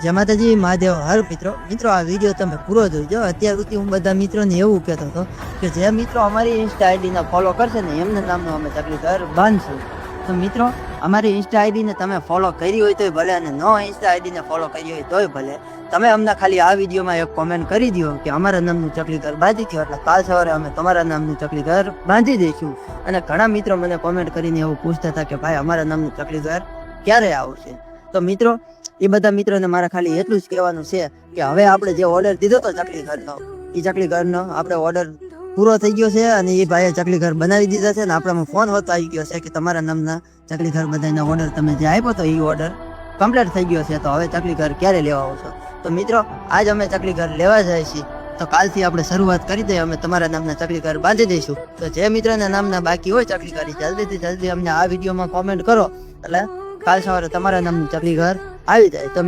જય માતાજી મહાદેવ હર મિત્રો આ વિડીયો તમે પૂરો જોઈજો. અત્યાર સુધી હું બધા મિત્રોને એવું કહેતો હતો કે જે મિત્રો અમારી ઇન્સ્ટા આઈડીને ફોલો કરશે ને એમના નામનું અમે ચકલી ઘર બાંધશું. તો મિત્રો અમારી ઇન્સ્ટા આઈડીને તમે ફોલો કરી હોય તોય ભલે અને નો ઇન્સ્ટા આઈડીને ફોલો કરી હોય તોય ભલે, તમે અમને ખાલી આ વિડીયોમાં એક કોમેન્ટ કરી દો કે અમારા નામનું ચકલી ઘર બાંધી દો, એટલે કાલ સવારે અમે તમારા નામનું ચકલી ઘર બાંધી દઈશું. અને ઘણા મિત્રો મને કોમેન્ટ કરીને એવું પૂછતા હતા કે ભાઈ અમારા નામનું ચકલી ઘર ક્યારે આવશે. તો મિત્રો એ બધા મિત્રોને મારે ખાલી એટલું જ કહેવાનું છે કે હવે આપણે જે ઓર્ડર દીધો હતો ચકલી ઘરનો, એ ચકલી ઘરનો આપણે ઓર્ડર પૂરો થઈ ગયો છે અને એ ભાઈએ ચકલી ઘર બનાવી દીધા છે. અને આપણામાં ફોન હોતો આવી ગયો છે કે તમારા નામના ચકલી ઘર બધાના ઓર્ડર તમે જે આપ્યો તો એ ઓર્ડર કમ્પ્લીટ થઈ ગયો છે. તો હવે ચકલી ઘર ક્યારે લેવા આવશો? તો મિત્રો આજ અમે ચકલી ઘર લેવા જાય છીએ. તો કાલથી આપણે શરૂઆત કરી દઈએ, અમે તમારા નામના ચકલી ઘર બાંધી દઈશું. તો જે મિત્રોના નામના બાકી હોય ચકલી ઘર જલ્દીથી જલ્દી અમને આ વિડીયોમાં કોમેન્ટ કરો, એટલે કાલ સવારે તમારા નામનું ચકલી ઘર આવી જાય. તો